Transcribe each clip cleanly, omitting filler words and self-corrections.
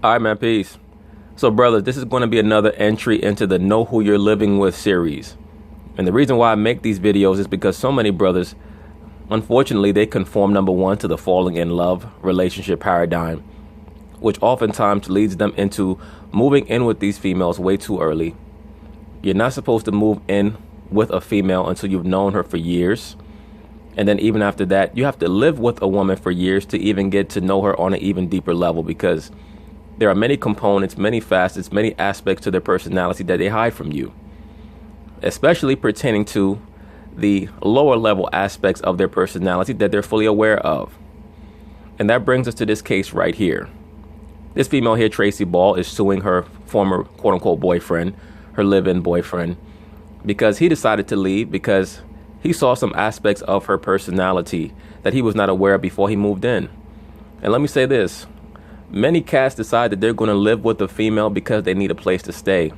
All right, man, peace. So, brothers, this is going to be another entry into the Know Who You're Living With series. And the reason why I make these videos is because so many brothers, unfortunately, they conform, number one, to the falling in love relationship paradigm, which oftentimes leads them into moving in with these females way too early. You're not supposed to move in with a female until you've known her for years. And then even after that, you have to live with a woman for years to even get to know her on an even deeper level, because there are many components, many facets, many aspects to their personality that they hide from you, especially pertaining to the lower level aspects of their personality that they're fully aware of. And that brings us to this case right here. This female here, Tracy Ball, is suing her former quote-unquote boyfriend, her live-in boyfriend, because he decided to leave because he saw some aspects of her personality that he was not aware of before he moved in. And let me say this. Many cats decide that they're going to live with a female because they need a place to stay.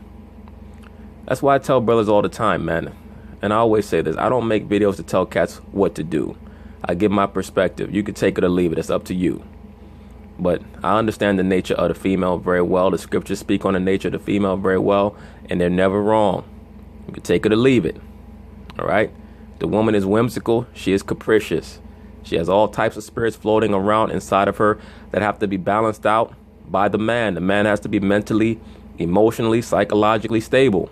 That's why I tell brothers all the time, man. And I always say this. I don't make videos to tell cats what to do. I give my perspective. You can take it or leave it. It's up to you. But I understand the nature of the female very well. The scriptures speak on the nature of the female very well. And they're never wrong. You can take it or leave it. All right? The woman is whimsical. She is capricious. She has all types of spirits floating around inside of her that have to be balanced out by the man. The man has to be mentally, emotionally, psychologically stable.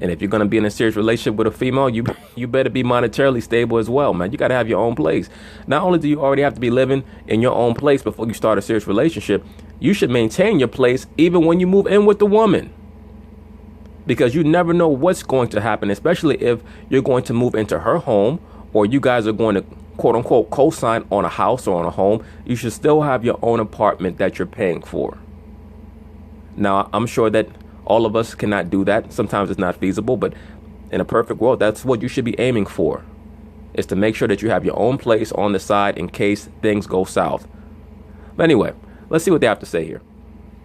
And if you're going to be in a serious relationship with a female, you better be monetarily stable as well, man. You got to have your own place. Not only do you already have to be living in your own place before you start a serious relationship, you should maintain your place even when you move in with the woman. Because you never know what's going to happen, especially if you're going to move into her home or you guys are going to quote unquote co-sign on a house or on a home. You should still have your own apartment that you're paying for. Now, I'm sure that all of us cannot do that. Sometimes it's not feasible, but in a perfect world, that's what you should be aiming for, is to make sure that you have your own place on the side in case things go south. But anyway, let's see what they have to say here.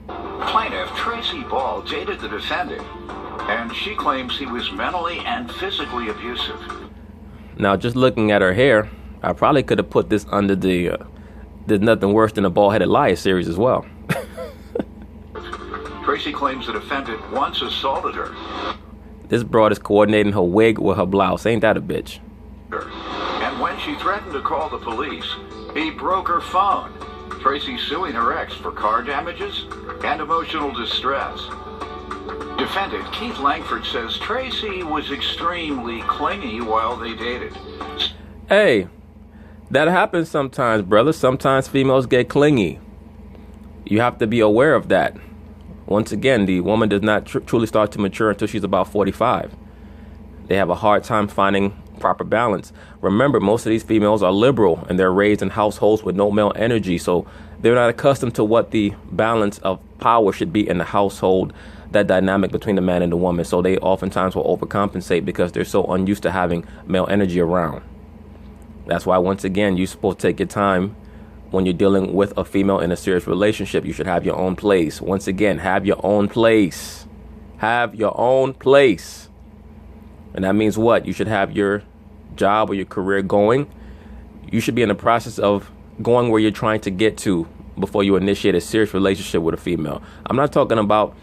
Plaintiff Tracy Ball dated the defendant, and she claims he was mentally and physically abusive. Now, just looking at her hair, I probably could have put this under the There's Nothing Worse Than a Bald-Headed Liar series as well. Tracy claims the defendant once assaulted her. This broad is coordinating her wig with her blouse. Ain't that a bitch? And when she threatened to call the police, he broke her phone. Tracy's suing her ex for car damages and emotional distress. Defendant Keith Langford says Tracy was extremely clingy while they dated. Hey, that happens sometimes, brother. Sometimes females get clingy. You have to be aware of that. Once again, the woman does not truly start to mature until she's about 45. They have a hard time finding proper balance. Remember, most of these females are liberal and they're raised in households with no male energy. So they're not accustomed to what the balance of power should be in the household, that dynamic between the man and the woman. So they oftentimes will overcompensate because they're so unused to having male energy around. That's why, once again, you're supposed to take your time. When you're dealing with a female in a serious relationship, you should have your own place. Once again, have your own place. Have your own place. And that means what? You should have your job or your career going. You should be in the process of going where you're trying to get to before you initiate a serious relationship with a female. I'm not talking about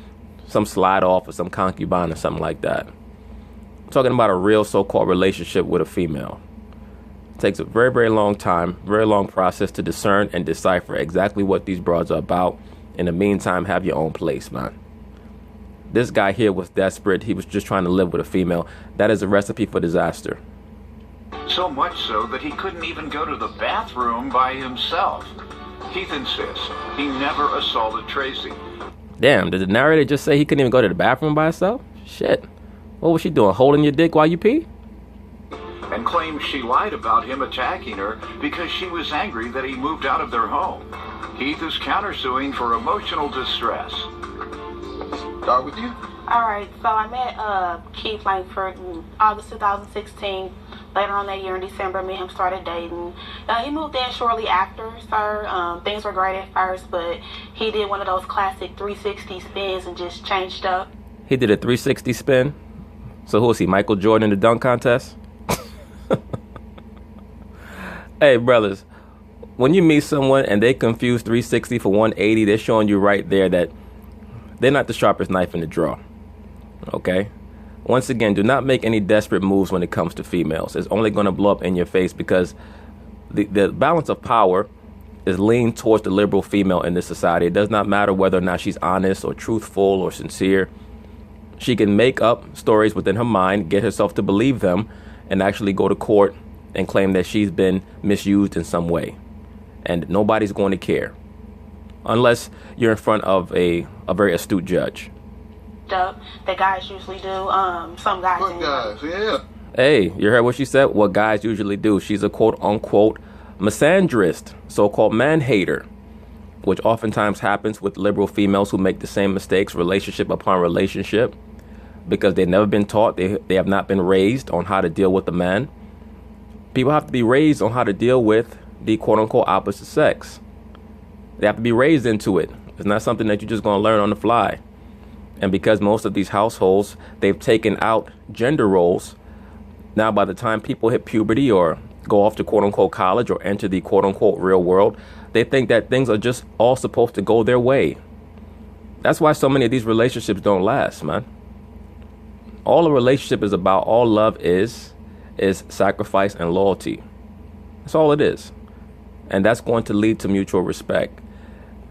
some slide off or some concubine or something like that. I'm talking about a real so-called relationship with a female. It takes a very, very long time, very long process to discern and decipher exactly what these broads are about. In the meantime, have your own place, man. This guy here was desperate. He was just trying to live with a female. That is a recipe for disaster. So much so that he couldn't even go to the bathroom by himself. Keith insists he never assaulted Tracy. Damn, did the narrator just say he couldn't even go to the bathroom by himself? Shit. What was she doing, holding your dick while you pee? And claims she lied about him attacking her because she was angry that he moved out of their home. Keith is countersuing for emotional distress. Start with you. All right, so I met Keith Langford in August 2016. Later on that year in December, me and him started dating. He moved in shortly after, sir. Things were great at first, but he did one of those classic 360 spins and just changed up. He did a 360 spin? So who is he, Michael Jordan in the dunk contest? Hey, brothers, when you meet someone and they confuse 360 for 180, they're showing you right there that they're not the sharpest knife in the drawer. Okay? Once again, do not make any desperate moves when it comes to females. It's only going to blow up in your face because the balance of power is leaned towards the liberal female in this society. It does not matter whether or not she's honest or truthful or sincere. She can make up stories within her mind, get herself to believe them, and actually go to court and claim that she's been misused in some way. And nobody's going to care. Unless you're in front of a very astute judge. That guys usually do. Some guys. What guys? Yeah. Hey, you heard what she said? What guys usually do. She's a quote-unquote misandrist, so-called man-hater, which oftentimes happens with liberal females who make the same mistakes relationship upon relationship because they've never been taught, they have not been raised on how to deal with a man. People have to be raised on how to deal with the quote-unquote opposite sex. They have to be raised into it. It's not something that you're just going to learn on the fly. And because most of these households, they've taken out gender roles, now by the time people hit puberty or go off to quote-unquote college or enter the quote-unquote real world, they think that things are just all supposed to go their way. That's why so many of these relationships don't last, man. All a relationship is about, all love is sacrifice and loyalty. That's all it is. And that's going to lead to mutual respect.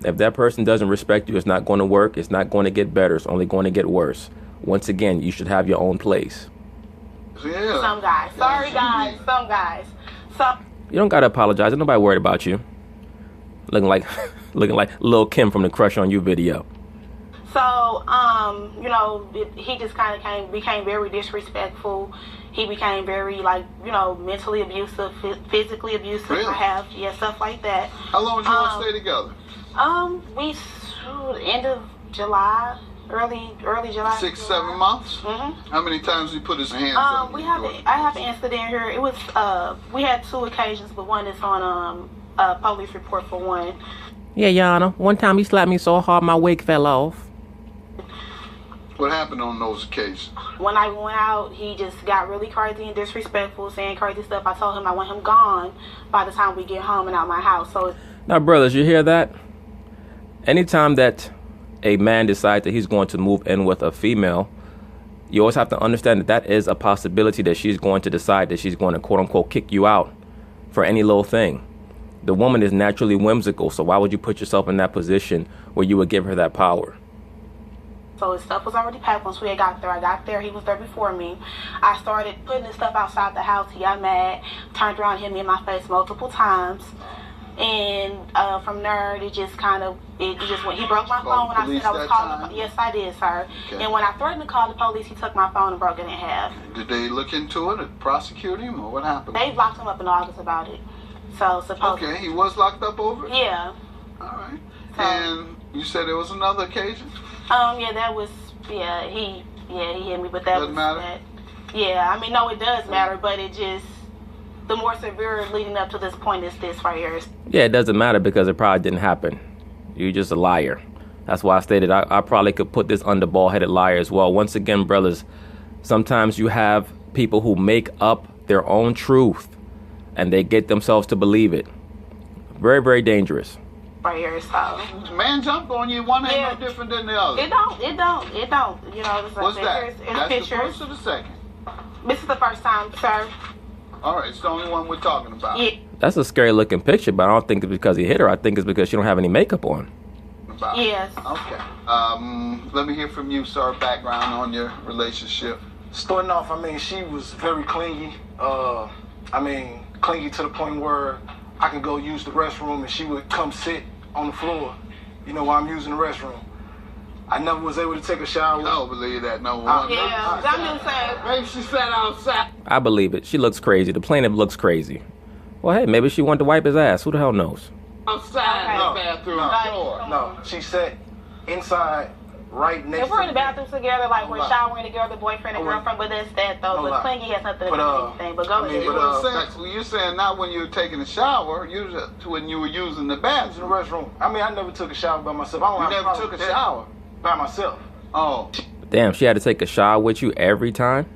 If that person doesn't respect you, it's not going to work. It's not going to get better. It's only going to get worse. Once again, you should have your own place. Yeah. Some guys. Sorry, guys. Some guys. You don't got to apologize. Ain't nobody worried about you. Looking like Lil' Kim from the Crush on You video. So, he just kind of became very disrespectful. He became very, mentally abusive, physically abusive, Really? Stuff like that. How long did you all stay together? End of July, early July. 6-7 months? Mm-hmm. How many times did he put his hands on you? I have an incident here. It was, we had 2 occasions, but one is on, a police report for one. Yeah, Yana. One time he slapped me so hard my wig fell off. What happened on those occasions? When I went out, he just got really crazy and disrespectful, saying crazy stuff. I told him I want him gone by the time we get home and out my house. So now, brothers, you hear that? Anytime that a man decides that he's going to move in with a female, you always have to understand that that is a possibility that she's going to decide that she's going to quote-unquote kick you out for any little thing. The woman is naturally whimsical, so why would you put yourself in that position where you would give her that power? So his stuff was already packed once we had got there. I got there. He was there before me. I started putting his stuff outside the house. He got mad, turned around, hit me in my face multiple times. And from there, it just went. He broke my phone when I said I was calling. Yes, I did, sir. Okay. And when I threatened to call the police, he took my phone and broke it in half. Did they look into it and prosecute him, or what happened? They locked him up in August about it. So supposedly. Okay, he was locked up over it? Yeah. All right. So, And you said there was another occasion? He hit me, but that Doesn't matter? No, it does matter, but it just, the more severe leading up to this point is this right here. Yeah, it doesn't matter because it probably didn't happen. You're just a liar. That's why I stated I probably could put this under bald-headed liar as well. Once again, brothers, sometimes you have people who make up their own truth and they get themselves to believe it. Very, very dangerous. Right here, so. The man jumped on you, one ain't no different than the other. It don't. It's What's that? It's That's pictures. the first or the second? This is the first time, sir. All right, it's the only one we're talking about. Yeah. That's a scary looking picture, but I don't think it's because he hit her. I think it's because she don't have any makeup on. About. Yes. Okay. Let me hear from you, sir, background on your relationship. Starting off, she was very clingy. Clingy to the point where I can go use the restroom and she would come sit on the floor, while I'm using the restroom. I never was able to take a shower. I don't believe that, no one. Yeah, I'm just saying. Maybe she sat outside. I believe it. She looks crazy. The plaintiff looks crazy. Well, hey, maybe she wanted to wipe his ass. Who the hell knows? Outside Okay. the bathroom door. No, she sat inside, right next If we're in to the me. bathroom together, like we're Lie. showering together, boyfriend and No lie. girlfriend, but that's that though. No But lie. clingy has nothing to do But, with anything. But go I mean, ahead. You but, were saying, you're saying not when you were taking a shower, when you were using the Using the bathroom. restroom. I never took a shower by myself. I don't You have never problem took a with that. shower. By myself. Oh. Damn, she had to take a shower with you every time?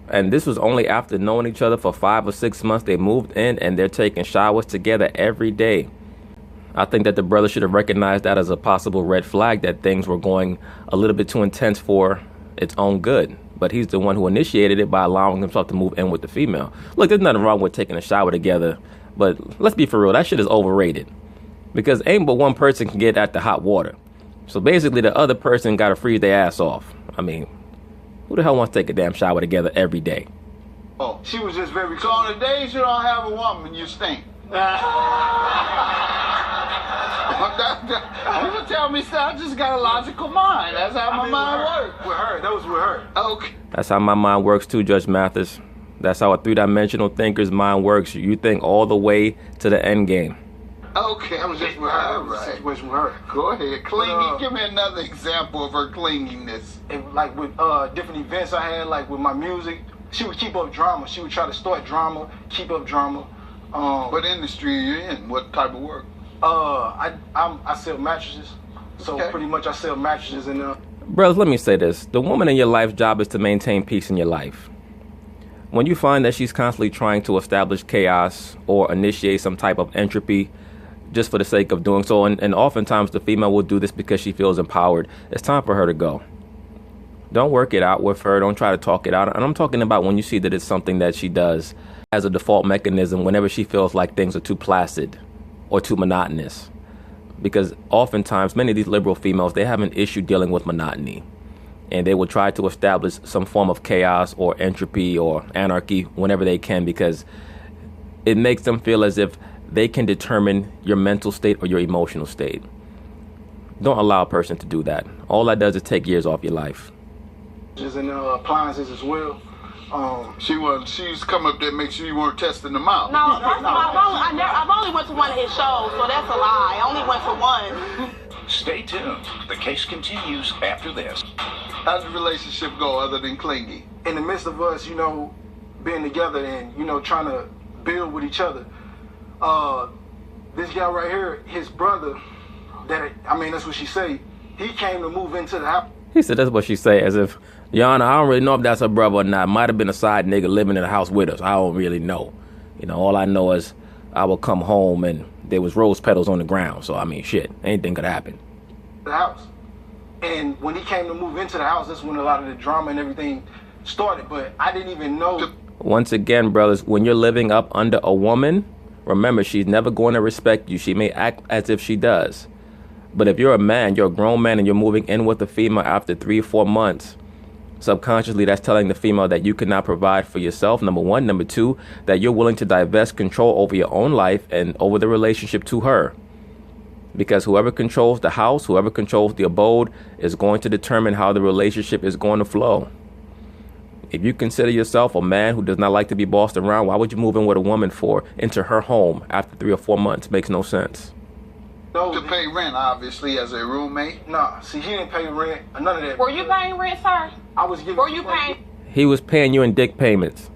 And this was only after knowing each other for 5 or 6 months. They moved in and they're taking showers together every day. I think that the brother should have recognized that as a possible red flag, that things were going a little bit too intense for its own good. But he's the one who initiated it by allowing himself to move in with the female. Look, there's nothing wrong with taking a shower together, but let's be for real, that shit is overrated. Because ain't but one person can get at the hot water. So basically the other person got to freeze their ass off. I mean, who the hell wants to take a damn shower together every day? Oh, She was just very so on the days you don't have a woman, you stink. People tell me stuff. I just got a logical mind. That's how my mind works. With her, that was with her. Okay. That's how my mind works too, Judge Mathis. That's how a three-dimensional thinker's mind works. You think all the way to the end game. Okay. That was just with her. That was a Right. situation with her. Go ahead. Clingy. But, Give me another example of her clinginess. And like with different events I had, like with my music, she would keep up drama. She would try to start drama, keep up drama. What industry are you in? What type of work? I sell mattresses, so Okay. pretty much I sell mattresses and Brothers, let me say this. The woman in your life's job is to maintain peace in your life. When you find that she's constantly trying to establish chaos or initiate some type of entropy just for the sake of doing so, and oftentimes the female will do this because she feels empowered, it's time for her to go. Don't work it out with her. Don't try to talk it out. And I'm talking about when you see that it's something that she does as a default mechanism whenever she feels like things are too placid or too monotonous. Because oftentimes, many of these liberal females, they have an issue dealing with monotony. And they will try to establish some form of chaos or entropy or anarchy whenever they can, because it makes them feel as if they can determine your mental state or your emotional state. Don't allow a person to do that. All that does is take years off your life. appliances as well. She used to come up there and make sure you weren't testing them out. No, first of all, I've only went to one of his shows, so that's a lie. I only went to one. Stay tuned. The case continues after this. How's the relationship go other than clingy? In the midst of us, being together and, trying to build with each other, this guy right here, his brother, that's what she say, he came to move into the house. He said that's what she say, as if, Your Honor, I don't really know if that's her brother or not. Might have been a side nigga living in the house with us. I don't really know. All I know is I would come home and there was rose petals on the ground. So, shit, anything could happen. The house. And when he came to move into the house, that's when a lot of the drama and everything started. But I didn't even know. Once again, brothers, when you're living up under a woman, remember, she's never going to respect you. She may act as if she does. But if you're a man, you're a grown man, and you're moving in with a female after 3 or 4 months, subconsciously that's telling the female that you cannot provide for yourself, number one. Number two, that you're willing to divest control over your own life and over the relationship to her. Because whoever controls the house, whoever controls the abode, is going to determine how the relationship is going to flow. If you consider yourself a man who does not like to be bossed around, why would you move in with a woman into her home after 3 or 4 months? Makes no sense. To pay rent, obviously, as a roommate. Nah, see, he didn't pay rent, none of that. Were you paying rent, sir? I was giving. Were you paying? He was paying you in dick payments.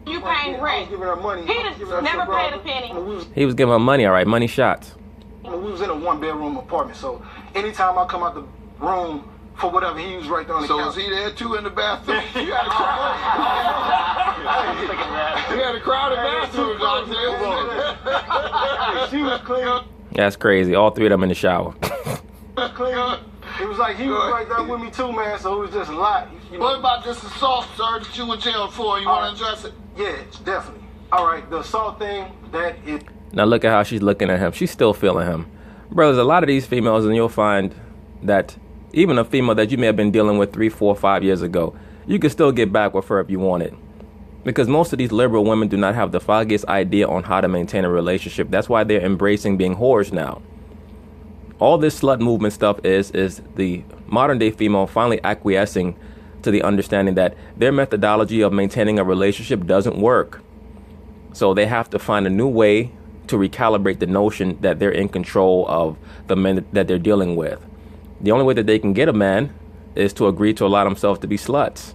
You paying I was rent? giving her money. He I was just giving her never some paid a rubber. penny. He was giving her money, all right, money shots. We was in a 1-bedroom apartment, so anytime I come out the room for whatever, he was right there on the So couch. is he there too in the bathroom? You had a crowded bathroom out there. She was clean. That's crazy. All 3 of them in the shower. Clean. It was like he was right there with me too, man. So it was just a lot. What about this assault, sir, that you in jail for? You want to address it? Yeah, definitely. All right, the assault thing, that is. Now look at how she's looking at him. She's still feeling him. Brothers, a lot of these females, and you'll find that even a female that you may have been dealing with 3, 4, 5 years ago, you can still get back with her if you wanted. Because most of these liberal women do not have the foggiest idea on how to maintain a relationship. That's why they're embracing being whores now. All this slut movement stuff is the modern day female finally acquiescing to the understanding that their methodology of maintaining a relationship doesn't work. So they have to find a new way to recalibrate the notion that they're in control of the men that they're dealing with. The only way that they can get a man is to agree to allow themselves to be sluts.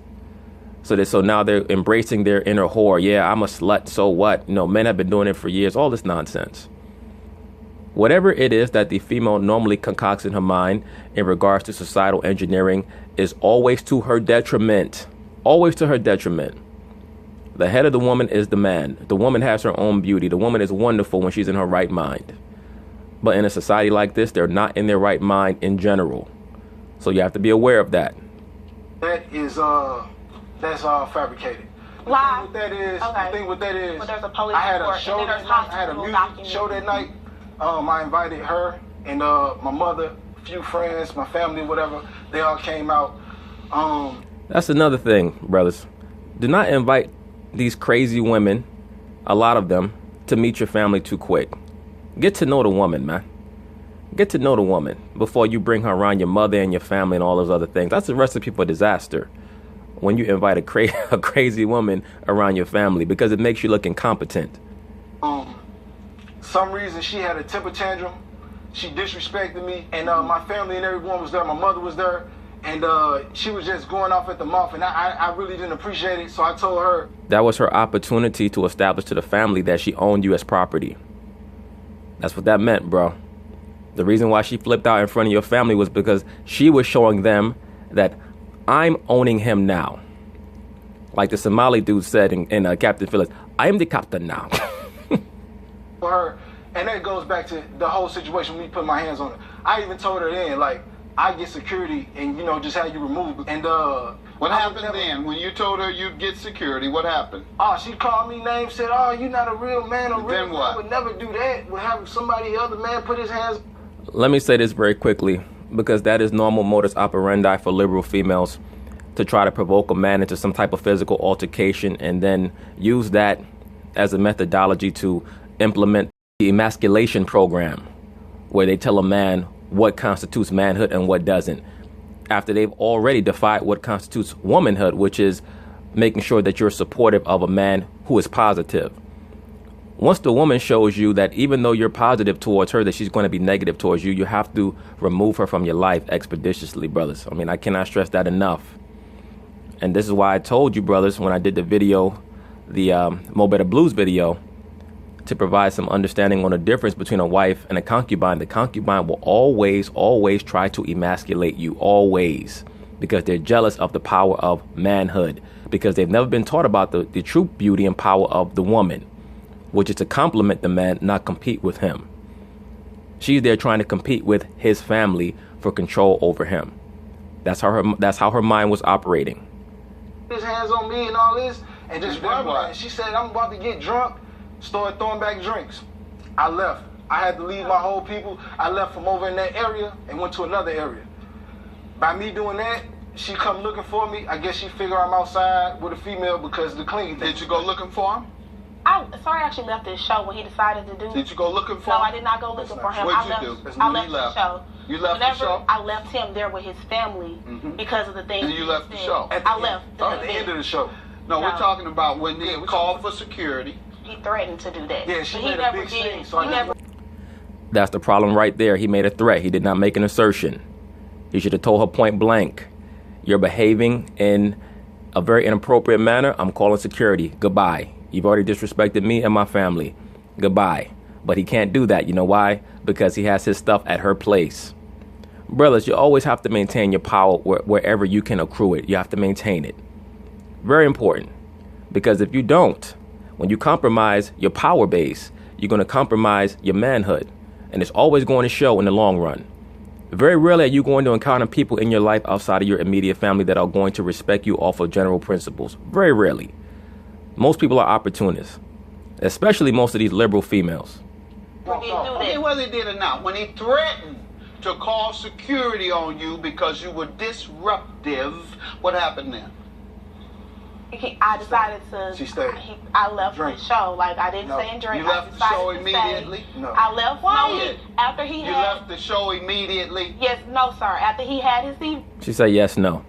So now they're embracing their inner whore. Yeah, I'm a slut, so what? Men have been doing it for years. All this nonsense. Whatever it is that the female normally concocts in her mind in regards to societal engineering is always to her detriment. Always to her detriment. The head of the woman is the man. The woman has her own beauty. The woman is wonderful when she's in her right mind. But in a society like this, they're not in their right mind in general. So you have to be aware of that. That's all fabricated. Why? The thing with that is, Well, there's a police I had a report, show and then that there's night. I had a hospital music documents. show that night. I invited her and my mother, a few friends, my family, whatever. They all came out. That's another thing, brothers. Do not invite these crazy women, a lot of them, to meet your family too quick. Get to know the woman, man. Get to know the woman before you bring her around your mother and your family and all those other things. That's a recipe for disaster when you invite a crazy woman around your family, because it makes you look incompetent. Some reason she had a temper tantrum. She disrespected me, and my family and everyone was there. My mother was there, and she was just going off at the mouth, and I really didn't appreciate it. So I told her That was her opportunity to establish to the family that she owned you as property. That's what that meant, bro. The reason why she flipped out in front of your family was because she was showing them that I'm owning him now. Like the Somali dude said in Captain Phillips, I am the captain now. for her, and that goes back to the whole situation when we put my hands on her. I even told her then, like, I get security and, just have you removed. And What happened then? When you told her you'd get security, what happened? She called me names, said, you're not a real man. A real Then man what? would never do that. Would have somebody, other man, put his hands. Let me say this very quickly, because that is normal modus operandi for liberal females, to try to provoke a man into some type of physical altercation and then use that as a methodology to implement the emasculation program, where they tell a man what constitutes manhood and what doesn't, after they've already defied what constitutes womanhood, which is making sure that you're supportive of a man who is positive. Once the woman shows you that even though you're positive towards her, that she's going to be negative towards you, you have to remove her from your life expeditiously, brothers. I mean, I cannot stress that enough. And this is why I told you, brothers, when I did the video, the Mo Better Blues video, to provide some understanding on the difference between a wife and a concubine. The concubine will always try to emasculate you, always, because they're jealous of the power of manhood, because they've never been taught about the true beauty and power of the woman, which is to complement the man, not compete with him. She's there trying to compete with his family for control over him. That's how her mind was operating. His hands on me and all this, and just And then what? and she said, I'm about to get drunk, started throwing back drinks. I left. I had to leave my whole people. I left from over in that area and went to another area. By me doing that, she come looking for me. I guess she figured I'm outside with a female because the clingy. Did you go looking for him? Sorry, I actually left this show when he decided to do. Did you go looking for No, him? I did not go looking for him. What'd you I do? left, That's I when left you the left. show. You left the show? I left him there with his family because of the things. And you he left the said. show? I left. At the end of the show. No, we're No. talking about when they we're called for security. He threatened to do that. Yeah, she but he made a never big did. scene, so I He just- never. That's the problem right there. He made a threat. He did not make an assertion. He should have told her point blank, you're behaving in a very inappropriate manner. I'm calling security. Goodbye. You've already disrespected me and my family. Goodbye. But he can't do that. You know why? Because he has his stuff at her place. Brothers, you always have to maintain your power wherever you can accrue it. You have to maintain it. Very important. Because if you don't, when you compromise your power base, you're going to compromise your manhood. And it's always going to show in the long run. Very rarely are you going to encounter people in your life outside of your immediate family that are going to respect you off of general principles. Very rarely. Most people are opportunists, especially most of these liberal females. He didn't do that. Okay, whether he did or not, when he threatened to call security on you because you were disruptive, what happened then? I decided to. She stayed. I left Drink. the show. Like I didn't No. stay and drink. You left I the decided show to immediately? Stay. No. I left. Why? No, after he You had. left the show immediately? Yes, no, sir. After he had his She said yes, no.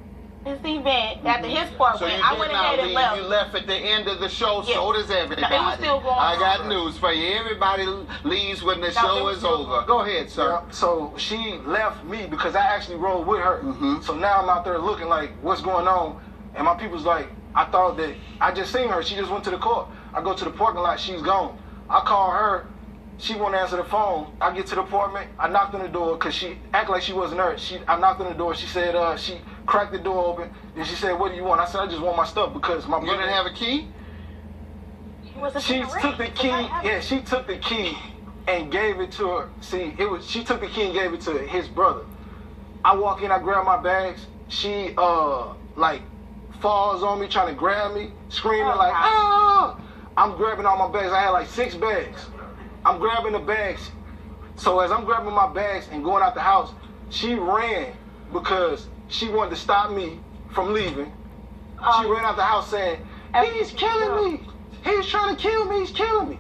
event, after his part So you went, did I went not ahead and leave. left. You left at the end of the show. Yes. So does everybody. No, it was still going I got on. news for you. Everybody leaves when the it show was is still over. going Go ahead, sir. Yeah, so she left me because I actually rode with her. Mhm. So now I'm out there looking like, what's going on? And my people's like, I thought that I just seen her. She just went to the court. I go to the parking lot. She's gone. I call her. She won't answer the phone. I get to the apartment. I knocked on the door because she act like she wasn't her. I knocked on the door. She said she cracked the door open. Then she said, "What do you want?" I said, "I just want my stuff because my You brother didn't have a key? Was it She in the took the ring? key. Was that Yeah, she took the key and gave it to her. See, she took the key and gave it to his brother. I walk in, I grab my bags. She like falls on me, trying to grab me, screaming Oh, like God. ah! I'm grabbing all my bags. I had like 6 bags. I'm grabbing the bags. So as I'm grabbing my bags and going out the house, she ran because she wanted to stop me from leaving. She ran out the house saying, "He's killing me. He's trying to kill me. He's killing me."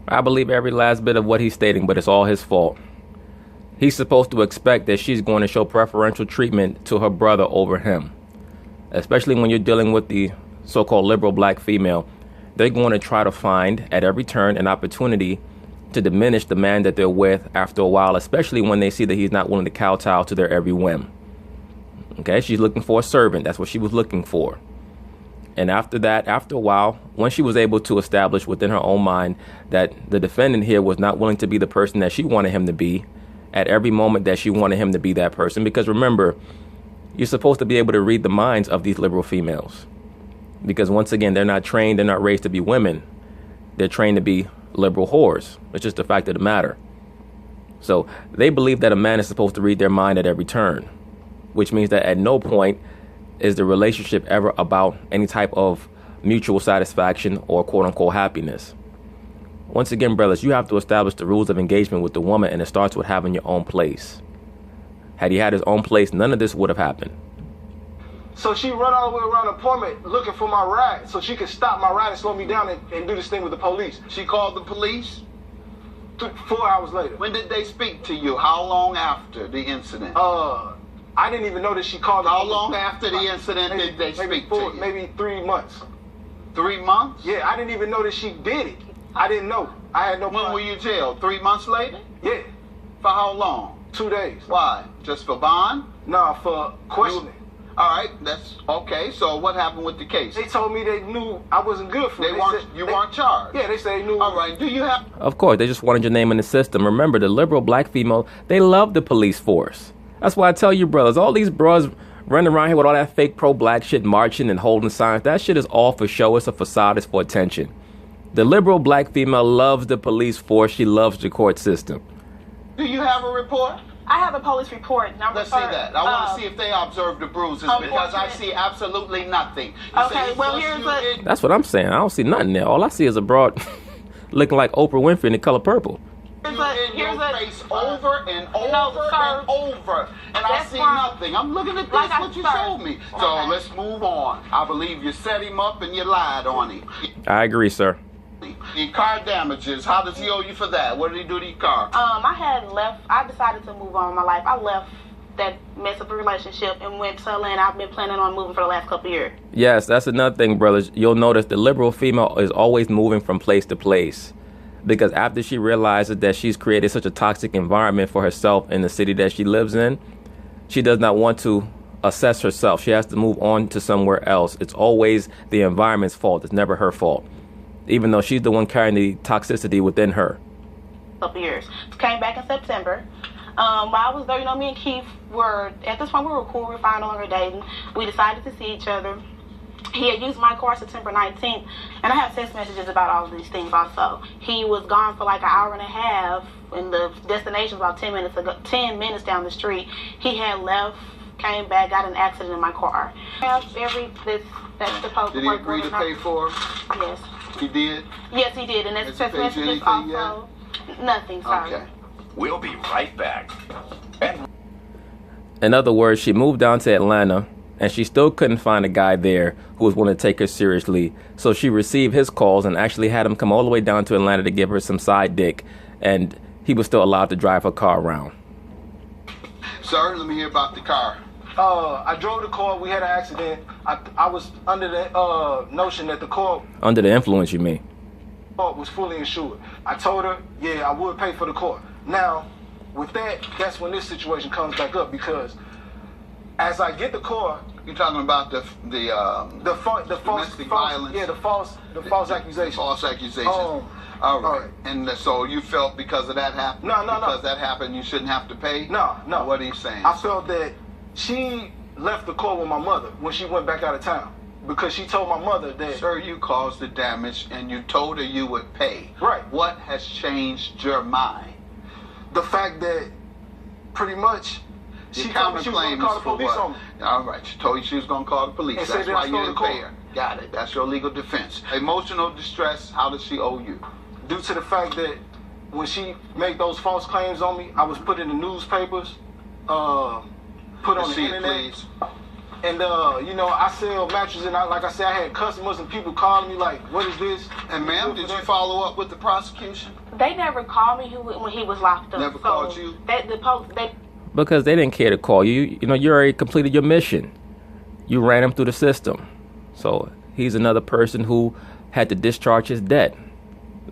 I believe every last bit of what he's stating, but it's all his fault. He's supposed to expect that she's going to show preferential treatment to her brother over him. Especially when you're dealing with the so-called liberal black female. They're going to try to find, at every turn, an opportunity to diminish the man that they're with after a while, especially when they see that he's not willing to kowtow to their every whim. Okay, she's looking for a servant. That's what she was looking for. And after that, after a while, when she was able to establish within her own mind that the defendant here was not willing to be the person that she wanted him to be, at every moment that she wanted him to be that person, because remember, you're supposed to be able to read the minds of these liberal females. Because once again, they're not trained, they're not raised to be women. They're trained to be liberal whores. It's just the fact of the matter. So they believe that a man is supposed to read their mind at every turn, which means that at no point is the relationship ever about any type of mutual satisfaction or quote unquote happiness. Once again, brothers, you have to establish the rules of engagement with the woman, and it starts with having your own place. Had he had his own place, none of this would have happened. So she run all the way around the apartment looking for my ride so she could stop my ride and slow me down and do this thing with the police. She called the police? 4 hours later. When did they speak to you? How long after the incident? I didn't even know that she called. How long after the incident did they speak to you? Maybe 3 months. 3 months? Yeah, I didn't even know that she did it. I didn't know. I had no When plan. were you jailed? 3 months later? Yeah, For how long? 2 days. Why? Just for bond? Nah, for questioning. All right, that's okay. So what happened with the case? They told me they knew I wasn't good for it. They weren't. You weren't charged. Yeah, they said they knew. All right. Do you have? Of course, they just wanted your name in the system. Remember, the liberal black female, they love the police force. That's why I tell you, brothers, all these bros running around here with all that fake pro-black shit, marching and holding signs, that shit is all for show. It's a facade. It's for attention. The liberal black female loves the police force. She loves the court system. Do you have a report? I have a police report. Let's see that. I want to see if they observed the bruises because I see absolutely nothing. You Okay, say, well, "Yes, here's you a- did." That's what I'm saying. I don't see nothing there. All I see is a broad looking like Oprah Winfrey in the color purple. You in your face over and over sir. and over, and I That's see wrong. nothing. I'm looking at this, Like I what you said. showed me. So Okay. let's move on. I believe you set him up and you lied on him. I agree, sir. The car damages, how does he owe you for that? What did he do to your car? I had left. I decided to move on in my life. I left that mess of a relationship and went to Atlanta. I've been planning on moving for the last couple of years. Yes, that's another thing, brothers. You'll notice the liberal female is always moving from place to place. Because after she realizes that she's created such a toxic environment for herself in the city that she lives in, she does not want to assess herself. She has to move on to somewhere else. It's always the environment's fault. It's never her fault. Even though she's the one carrying the toxicity within her. Couple years. Came back in September. While I was there, me and Keith were, at this point, we were cool. We were fine, no longer dating. We decided to see each other. He had used my car September 19th, and I have text messages about all of these things also. He was gone for like an hour and a half, and the destination was about 10 minutes down the street. He had left, came back, got in an accident in my car. That's the post. Did he agree to pay for it? Yes. He did? Yes, he did, and that's Has text he paid you messages anything also. Nothing, sorry. Okay. We'll be right back. And In other words, she moved down to Atlanta, and she still couldn't find a guy there who was willing to take her seriously. So she received his calls and actually had him come all the way down to Atlanta to give her some side dick, and he was still allowed to drive her car around. Sir, let me hear about the car. I drove the car. We had an accident. I was under the notion that the car Under the influence, you mean? was fully insured. I told her, yeah, I would pay for the car. Now, with that, that's when this situation comes back up because as I get the car, You're talking about the false, domestic violence? yeah, the false accusation. False accusations. Oh, all right. all right. And so you felt because of that happened? No. Because that happened, you shouldn't have to pay? No. What are you saying? I felt that she left the car with my mother when she went back out of town. because she told my mother that. Sir, you caused the damage and you told her you would pay. Right. What has changed your mind? The fact that pretty much she Your told me she was going counterclaim to call is the for police what? on me. All right, she told you she was going to call the police. And That's said that why I you stole didn't the pay car. her. Got it. That's your legal defense. Emotional distress, how does she owe you? Due to the fact that when she made those false claims on me, I was put in the newspapers, put on the See it, internet. please. And, you know, I sell mattresses, and like I said, I had customers and people calling me like, what is this? And ma'am, did you follow up with the prosecution? They never called me when he was locked up. Never called you? They Because they didn't care to call you. You know, you already completed your mission. You ran him through the system. So he's another person who had to discharge his debt.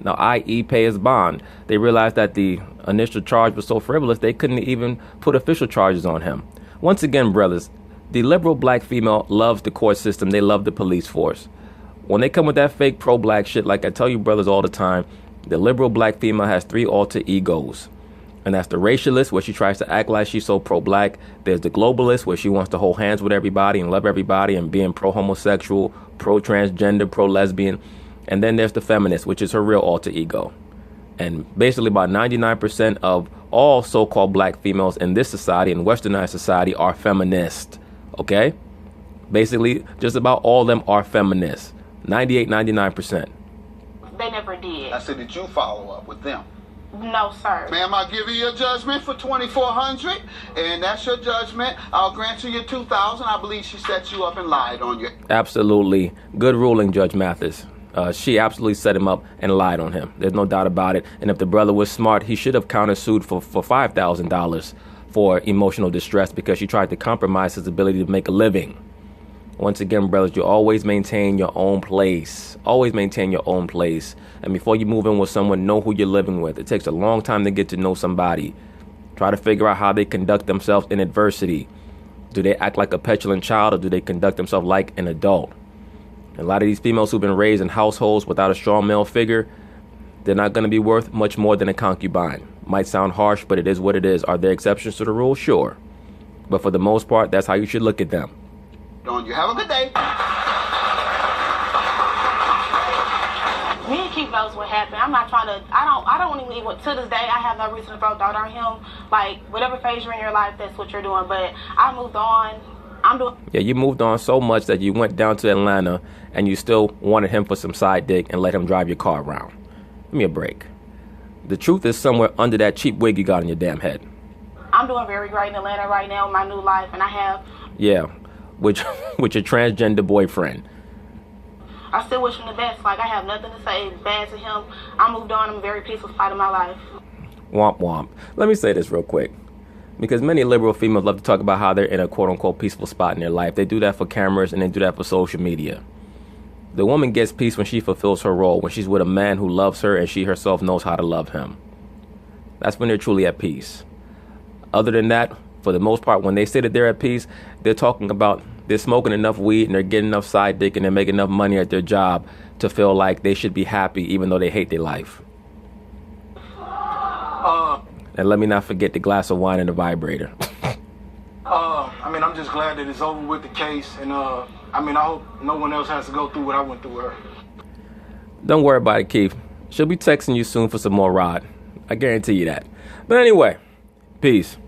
Now, i.e. pay his bond. They realized that the initial charge was so frivolous, they couldn't even put official charges on him. Once again, brothers, the liberal black female loves the court system. They love the police force. When they come with that fake pro-black shit, like I tell you brothers all the time, the liberal black female has 3 alter egos. And that's the racialist, where she tries to act like she's so pro-black. There's the globalist, where she wants to hold hands with everybody and love everybody and being pro-homosexual, pro-transgender, pro-lesbian. And then there's the feminist, which is her real alter ego. And basically about 99% of all so-called black females in this society, in westernized society, are feminist. Okay? Basically, just about all of them are feminists. 98, 99%. They never did. I said, did you follow up with them? No, sir. Ma'am, I'll give you your judgment for $2,400, and that's your judgment. I'll grant you your $2,000. I believe she set you up and lied on you. Absolutely. Good ruling, Judge Mathis. She absolutely set him up and lied on him. There's no doubt about it. And if the brother was smart, he should have countersued for $5,000 for emotional distress, because she tried to compromise his ability to make a living. Once again, brothers, you always maintain your own place. Always maintain your own place. And before you move in with someone, know who you're living with. It takes a long time to get to know somebody. Try to figure out how they conduct themselves in adversity. Do they act like a petulant child, or do they conduct themselves like an adult? A lot of these females who've been raised in households without a strong male figure, they're not going to be worth much more than a concubine. Might sound harsh, but it is what it is. Are there exceptions to the rule? Sure. But for the most part, that's how you should look at them. Don't you have a good day? Me and Keith knows what happened. I'm not trying to. I don't even. To this day, I have no reason to throw dirt on him. Like, whatever phase you're in your life, that's what you're doing. But I moved on. Yeah, you moved on so much that you went down to Atlanta and you still wanted him for some side dick and let him drive your car around. Give me a break. The truth is somewhere under that cheap wig you got on your damn head. I'm doing very great in Atlanta right now in my new life, and I have. Yeah, with your transgender boyfriend. I still wish him the best. Like, I have nothing to say bad to him. I moved on. I'm a very peaceful side of my life. Womp womp. Let me say this real quick. Because many liberal females love to talk about how they're in a quote-unquote peaceful spot in their life. They do that for cameras and they do that for social media. The woman gets peace when she fulfills her role, when she's with a man who loves her and she herself knows how to love him. That's when they're truly at peace. Other than that, for the most part, when they say that they're at peace, they're talking about they're smoking enough weed and they're getting enough side dick and they're making enough money at their job to feel like they should be happy even though they hate their life. And let me not forget the glass of wine and the vibrator. I mean, I'm just glad that it's over with the case, and I hope no one else has to go through what I went through with her. Don't worry about it, Keith. She'll be texting you soon for some more rod. I guarantee you that. But anyway, peace.